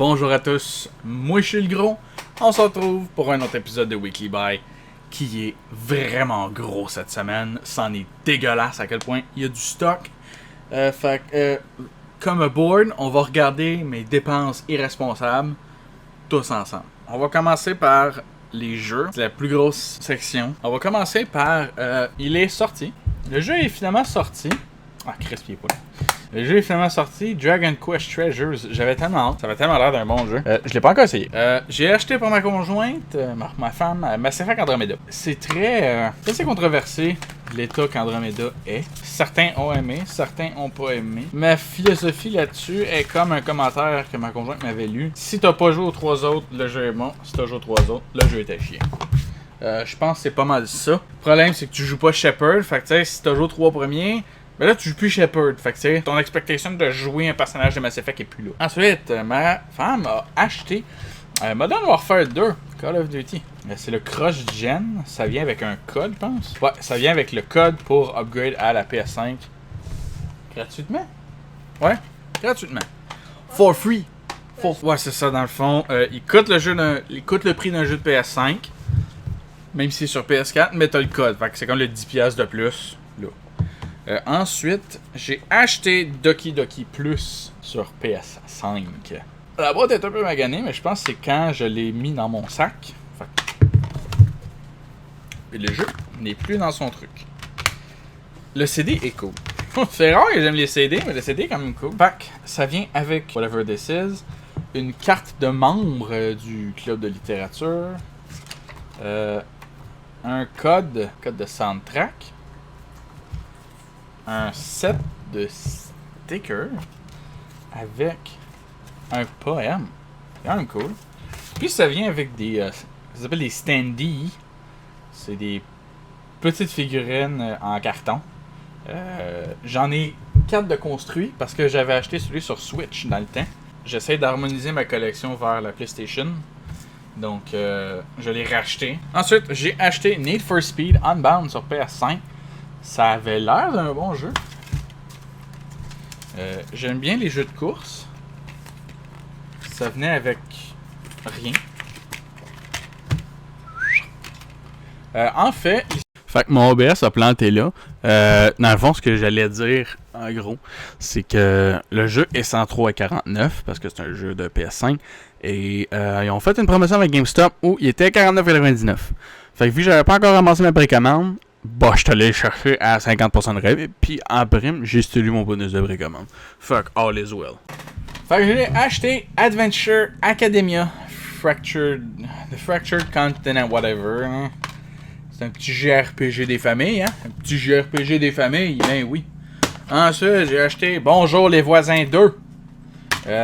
Bonjour à tous, moi je suis le gros. On se retrouve pour un autre épisode de Weekly Buy qui est vraiment gros cette semaine. C'en est dégueulasse à quel point il y a du stock. Comme board, on va regarder mes dépenses irresponsables tous ensemble. On va commencer par les jeux, c'est la plus grosse section. On va commencer par il est sorti. Le jeu est finalement sorti. Ah, Chris, il est pas là. Le jeu est finalement sorti, Dragon Quest Treasures. J'avais tellement hâte, ça avait tellement l'air d'un bon jeu. Je l'ai pas encore essayé. J'ai acheté pour ma conjointe, ma femme, Mass Effect Andromeda. C'est très controversé l'état qu'Andromeda est. Certains ont aimé, certains ont pas aimé. Ma philosophie là-dessus est comme un commentaire que ma conjointe m'avait lu. Si t'as pas joué aux 3 autres, le jeu est bon. Si t'as joué aux 3 autres, le jeu est à chier. Je pense que c'est pas mal ça. Le problème, c'est que tu joues pas Shepard. Fait que tu sais, si t'as joué aux 3 premiers, mais là, tu joues plus Shepard. Fait que, tu sais, ton expectation de jouer un personnage de Mass Effect est plus là. Ensuite, ma femme a acheté Modern Warfare 2, Call of Duty. C'est le cross-gen. Ça vient avec un code, je pense. Ouais, ça vient avec le code pour upgrade à la PS5. Gratuitement? Ouais, gratuitement. For free. Ouais, c'est ça, dans le fond. Il coûte le prix d'un jeu de PS5. Même si c'est sur PS4, mais t'as le code. Fait que c'est comme le 10$ de plus. Là. Ensuite, j'ai acheté Doki Doki Plus sur PS5. La boîte est un peu maganée, mais je pense que c'est quand je l'ai mis dans mon sac. Et le jeu n'est plus dans son truc. Le CD est cool. C'est rare que j'aime les CD, mais le CD est quand même cool. Fait que ça vient avec Whatever This Is, une carte de membre du club de littérature, un code de soundtrack, un set de stickers avec un poème. C'est quand même cool. Puis ça vient avec des... ça s'appelle des standees. C'est des petites figurines en carton. J'en ai 4 de construits parce que j'avais acheté celui sur Switch dans le temps. J'essaie d'harmoniser ma collection vers la PlayStation. Donc, je l'ai racheté. Ensuite, j'ai acheté Need for Speed Unbound sur PS5. Ça avait l'air d'un bon jeu. J'aime bien les jeux de course. Ça venait avec rien. En fait que mon OBS a planté là. Dans le fond, ce que j'allais dire, en gros, c'est que le jeu est 103,49 parce que c'est un jeu de PS5. Et ils ont fait une promotion avec GameStop où il était 49,99. Fait que vu que j'avais pas encore ramassé ma précommande, bah, je t'allais chercher à 50% de rabais. Puis en prime, j'ai stylé mon bonus de précommande. Fuck, all is well. Fait que j'ai acheté Adventure Academia The Fractured Continent, whatever. Hein. C'est un petit JRPG des familles, hein? Un petit JRPG des familles, ben oui. Ensuite, j'ai acheté Bonjour les voisins 2.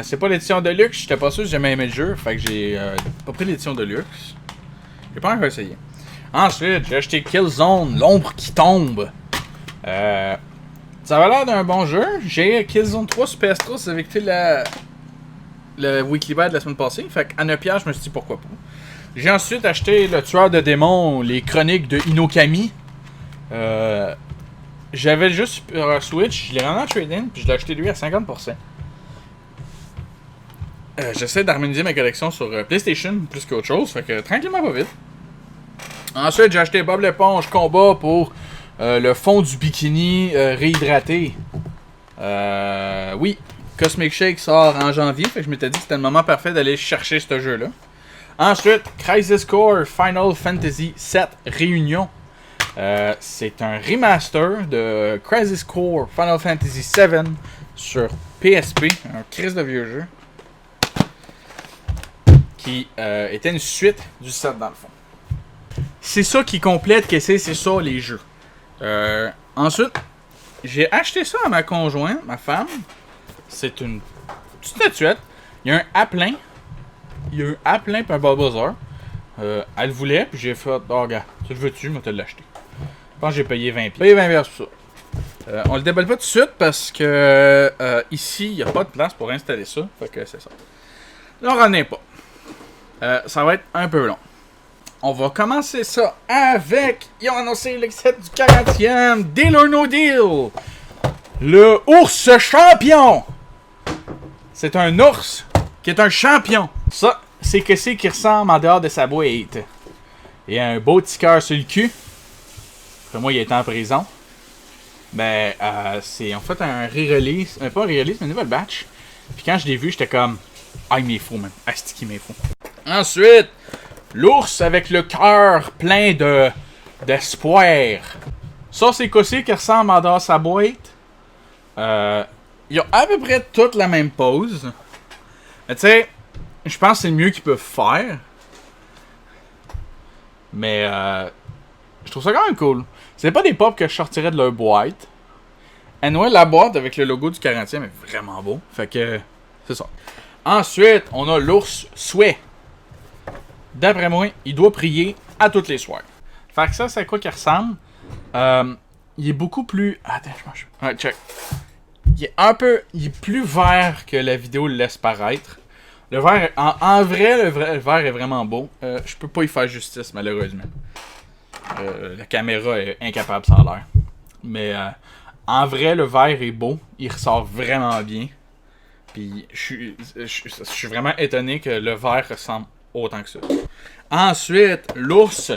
C'est pas l'édition de luxe, j'étais pas sûr que j'aimais aimer le jeu, fait que j'ai pas pris l'édition de luxe. J'ai pas encore essayé. Ensuite, j'ai acheté Killzone, l'ombre qui tombe. Ça avait l'air d'un bon jeu. J'ai Killzone 3 sur PS3, ça avait été le Weekly Buy de la semaine passée. Fait qu'à 9$, je me suis dit pourquoi pas. J'ai ensuite acheté Le Tueur de démons, les chroniques de Inokami. J'avais juste sur Switch, je l'ai rendu en trade-in, puis je l'ai acheté lui à 50%. J'essaie d'harmoniser ma collection sur PlayStation plus qu'autre chose, fait que tranquillement pas vite. Ensuite, j'ai acheté Bob l'éponge combat pour le fond du bikini réhydraté. Oui, Cosmic Shake sort en janvier, fait que je m'étais dit que c'était le moment parfait d'aller chercher ce jeu-là. Ensuite, Crisis Core Final Fantasy VII Réunion. C'est un remaster de Crisis Core Final Fantasy VII sur PSP, un crise de vieux jeu. Qui était une suite du 7 dans le fond. C'est ça qui complète que c'est ça les jeux. Ensuite, j'ai acheté ça à ma conjointe, ma femme. C'est une petite statuette. Il y a un apelin. Il y a un apelin et un Bulbasaur. Elle voulait, puis j'ai fait, oh regarde, tu le veux-tu, moi te l'acheter. Je pense que j'ai payé 20$. Payé 20$ pour ça. On le déballe pas tout de suite parce que ici, il n'y a pas de place pour installer ça. Fait que c'est ça. Là, on n'en est pas. Ça va être un peu long. On va commencer ça avec... Ils ont annoncé le set du 40e Deal or No Deal. Le ours champion. C'est un ours qui est un champion. Ça, c'est que c'est qui ressemble en dehors de sa boîte. Il y a un beau petit cœur sur le cul. Après moi, il est en prison. Ben, c'est en fait un re-release. Pas un re-release, mais une nouvelle batch. Puis quand je l'ai vu, j'étais comme... Ah, il m'est fou, man. Asti qu'il m'est fou. Ensuite, l'ours avec le cœur plein d'espoir. Ça, c'est Cossé qui ressemble en dehors de sa boîte. Ils ont à peu près toutes la même pose. Mais tu sais, je pense que c'est le mieux qu'ils peuvent faire. Mais je trouve ça quand même cool. C'est pas des pops que je sortirais de leur boîte. Anyway, la boîte avec le logo du 40e est vraiment beau. Fait que, c'est ça. Ensuite, on a l'ours Souhait. D'après moi, il doit prier à toutes les soirs. Fait que ça, c'est à quoi qu'il ressemble. Il est beaucoup plus... Attends, je mange. Ouais, check. Il est plus vert que la vidéo le laisse paraître. Le vert, en vrai, le vert est vraiment beau. Je peux pas y faire justice, malheureusement. La caméra est incapable, ça a l'air. Mais en vrai, le vert est beau. Il ressort vraiment bien. Puis je suis vraiment étonné que le vert ressemble autant que ça. Ensuite, l'ours,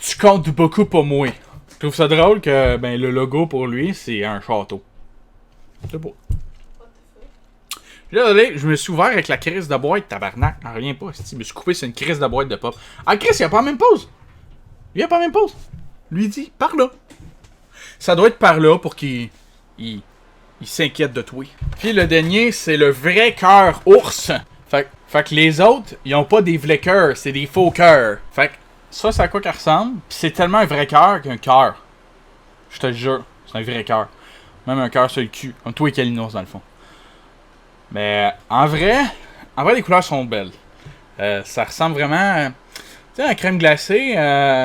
tu comptes beaucoup pour moi. Je trouve ça drôle que ben, le logo pour lui, c'est un château. C'est beau. Désolé, je me suis ouvert avec la crise de boîte, tabarnak. J'en reviens pas. Je me suis coupé sur une crise de boîte de pop. Ah, Chris, il a pas la même pause. Il a pas la même pause. Lui dit, par là. Ça doit être par là pour qu'il s'inquiète de toi. Puis le dernier, c'est le vrai cœur ours. Fait que les autres, ils ont pas des vrais cœurs, c'est des faux cœurs. Fait que ça, c'est à quoi ça ressemble. Pis c'est tellement un vrai cœur qu'un cœur. Je te le jure, c'est un vrai cœur. Même un cœur sur le cul. Comme toi et Kalinos, dans le fond. Mais en vrai, les couleurs sont belles. Ça ressemble vraiment... tu sais, la crème glacée,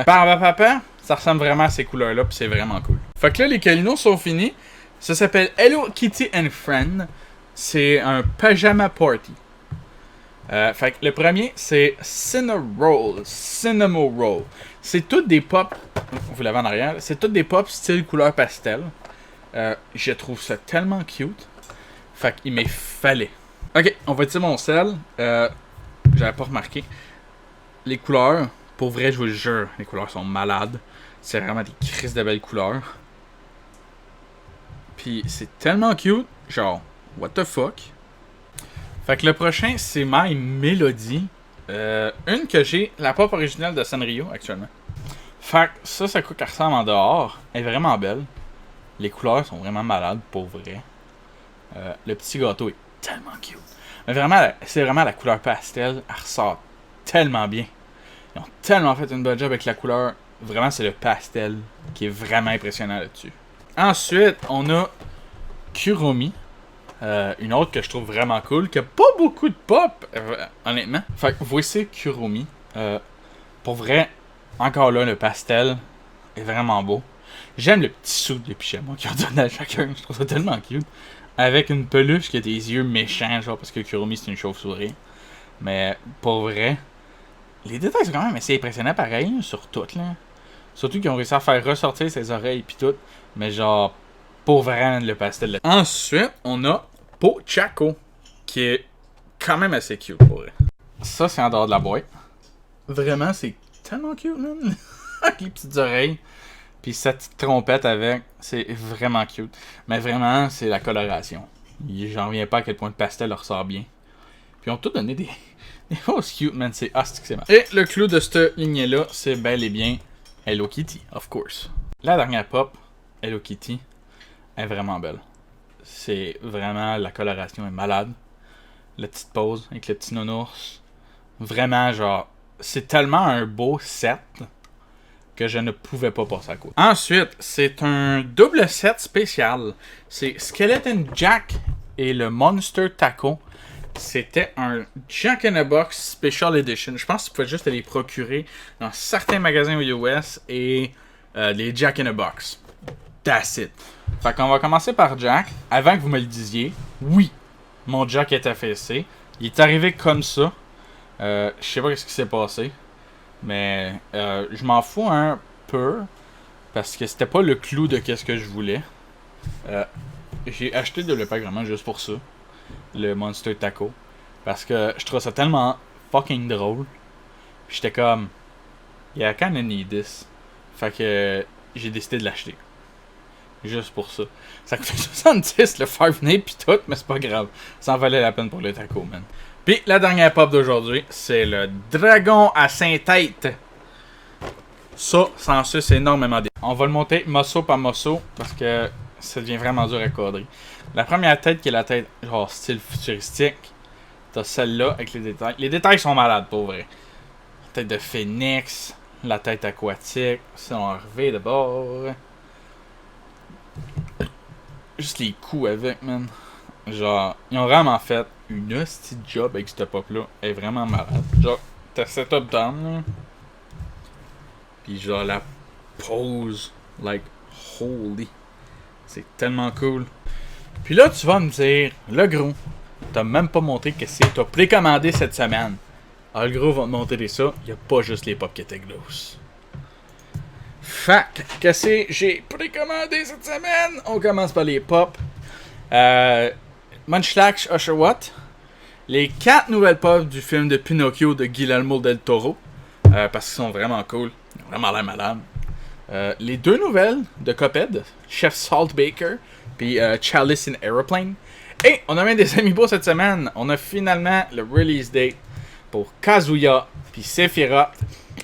papa, ça ressemble vraiment à ces couleurs-là, puis c'est vraiment cool. Fait que là, les Kalinos sont finis. Ça s'appelle Hello Kitty and Friend. C'est un pyjama party. Fait que le premier, c'est Cinnamon Roll. C'est toutes des pops... Vous l'avez en arrière. C'est toutes des pops style couleur pastel. Je trouve ça tellement cute. Fait qu'il m'est fallait. Ok, on va utiliser mon sel. J'avais pas remarqué. Les couleurs, pour vrai, je vous le jure, les couleurs sont malades. C'est vraiment des crises de belles couleurs. Puis c'est tellement cute. Genre, what the fuck. Fait que le prochain, c'est My Melody. Une que j'ai, la pop originale de Sanrio actuellement. Fait que ça, c'est quoi qu'elle ressemble en dehors. Elle est vraiment belle. Les couleurs sont vraiment malades, pour vrai. Le petit gâteau est tellement cute. Mais vraiment, c'est vraiment la couleur pastel. Elle ressort tellement bien. Ils ont tellement fait une bonne job avec la couleur. Vraiment, c'est le pastel qui est vraiment impressionnant là-dessus. Ensuite, on a Kuromi. Une autre que je trouve vraiment cool, qui a pas beaucoup de pop, honnêtement. Fait que voici Kuromi. Pour vrai, encore là, le pastel est vraiment beau. J'aime le petit sou de pyjama qu'ils ont donné à chacun. Je trouve ça tellement cute. Avec une peluche qui a des yeux méchants, genre parce que Kuromi c'est une chauve-souris. Mais pour vrai, les détails sont quand même assez impressionnants pareil, là, sur tout, là. Surtout qu'ils ont réussi à faire ressortir ses oreilles pis tout. Mais genre, pour vrai, le pastel là. Ensuite, on a Pochaco, qui est quand même assez cute pour vrai. Ça, c'est en dehors de la boîte. Vraiment, c'est tellement cute, man. Avec les petites oreilles. Puis cette petite trompette avec, c'est vraiment cute. Mais vraiment, c'est la coloration. J'en reviens pas à quel point le pastel ressort bien. Puis ils ont tout donné des fausses cute, man. C'est hostie que c'est mal. Et le clou de cette lignée-là, c'est bel et bien Hello Kitty, of course. La dernière pop, Hello Kitty, est vraiment belle. C'est vraiment, la coloration est malade. La petite pose avec le petit nounours. Vraiment, genre, c'est tellement un beau set que je ne pouvais pas passer à côté. Ensuite, c'est un double set spécial. C'est Skeleton Jack et le Monster Taco. C'était un Jack in a Box Special Edition. Je pense que tu pouvais juste les procurer dans certains magasins aux US et les Jack in a Box. That's it. Fait qu'on va commencer par Jack. Avant que vous me le disiez, oui, mon Jack est affaissé. Il est arrivé comme ça. Je sais pas ce qui s'est passé. Mais je m'en fous un peu. Parce que c'était pas le clou de qu'est-ce que je voulais. J'ai acheté de le pack vraiment juste pour ça. Le Monster Taco. Parce que je trouve ça tellement fucking drôle. Puis j'étais comme, yeah, I kinda need this. Fait que j'ai décidé de l'acheter. Juste pour ça. Ça coûtait 70 le Five Nights pis tout, mais c'est pas grave. Ça en valait la peine pour le taco, man. Puis la dernière pop d'aujourd'hui, c'est le Dragon à 5 têtes. Ça en suce énormément. On va le monter morceau par morceau parce que ça devient vraiment dur à cadrer. La première tête qui est la tête genre style futuristique. T'as celle-là avec les détails. Les détails sont malades pour vrai. La tête de phénix, la tête aquatique, ça on revient de bord. Juste les coups avec, man. Genre, ils ont vraiment fait une hostie de job avec cette pop-là. Elle est vraiment malade. Genre, t'as setup down, là. Puis genre, la pose, like, holy. C'est tellement cool. Puis là, tu vas me dire, le gros, t'as même pas montré que c'est t'as précommandé cette semaine. Ah, le gros va te montrer ça. Y a pas juste les pop qui étaient grosses. Fait que c'est j'ai précommandé cette semaine. On commence par les pop. Munchlax Usherwatt. Les 4 nouvelles pop du film de Pinocchio de Guillermo del Toro. Parce qu'ils sont vraiment cool. Ils ont vraiment l'air malades. Les 2 nouvelles de Cuphead. Chef Salt Baker. Puis Chalice in Aeroplane. Et on a même des amiibo cette semaine. On a finalement le release date pour Kazuya puis Sephiroth.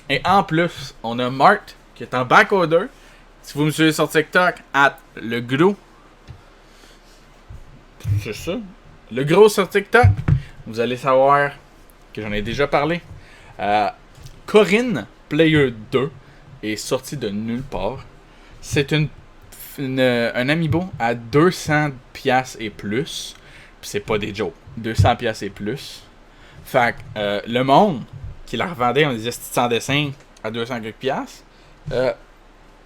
Et en plus, on a Mart qui est en back order. Si vous me suivez sur TikTok, le gros. C'est ça. Le gros sur TikTok. Vous allez savoir que j'en ai déjà parlé. Corinne Player 2 est sorti de nulle part. C'est un amiibo à 200$ et plus. Puis c'est pas des jokes. 200$ et plus. Fait que le monde qui la revendait, on disait sans dessin à 200 quelques piastres. Ben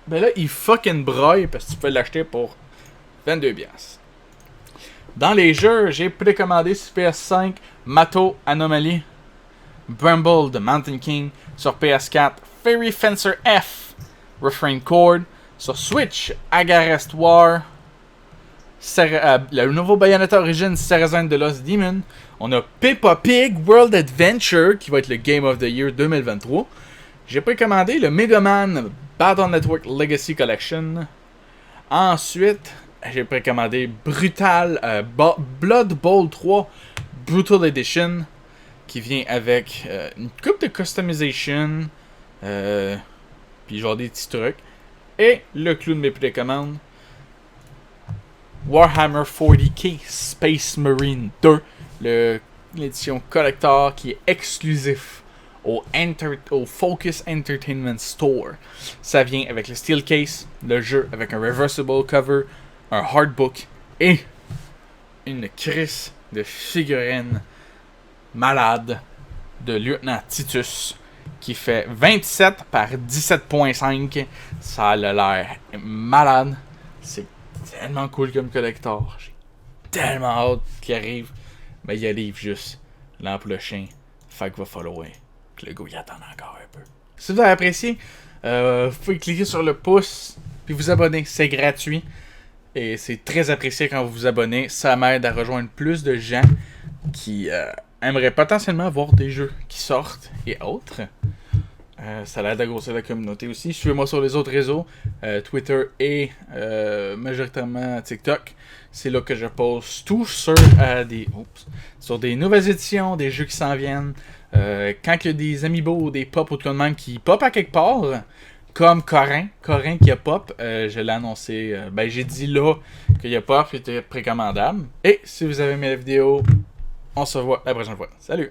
là, il fucking broille parce que tu peux l'acheter pour 22$. Dans les jeux, j'ai précommandé sur PS5 Mato Anomaly, Bramble de Mountain King, sur PS4 Fairy Fencer F, Refrain Chord, sur Switch Agarest War, le nouveau Bayonetta Origins Sarrazin de Lost Demon. On a Peppa Pig World Adventure qui va être le Game of the Year 2023. J'ai précommandé le Mega Man Battle Network Legacy Collection. Ensuite, j'ai précommandé Blood Bowl 3 Brutal Edition qui vient avec une coupe de customization puis genre des petits trucs. Et le clou de mes précommandes, Warhammer 40k Space Marine 2, l'édition collector qui est exclusif au Focus Entertainment Store. Ça vient avec le steel case, le jeu avec un reversible cover, un hardbook et une crise de figurines malade de lieutenant Titus qui fait 27 par 17.5. Ça a l'air malade. C'est tellement cool comme collector. J'ai tellement hâte qu'il arrive. Mais il arrive juste l'an prochain. Fait qu'il va falloir que le gars y attende encore un peu. Si vous avez apprécié, vous pouvez cliquer sur le pouce puis vous abonner. C'est gratuit. Et c'est très apprécié quand vous vous abonnez. Ça m'aide à rejoindre plus de gens qui aimeraient potentiellement voir des jeux qui sortent et autres. Ça l'aide à grossir la communauté aussi. Suivez-moi sur les autres réseaux, Twitter et majoritairement TikTok. C'est là que je poste tout sur des nouvelles éditions, des jeux qui s'en viennent. Quand il y a des amiibo ou des pop ou de même qui pop à quelque part, comme Corin qui a pop, je l'ai annoncé, j'ai dit là qu'il y a pop, qui était précommandable. Et si vous avez aimé la vidéo, on se revoit la prochaine fois. Salut!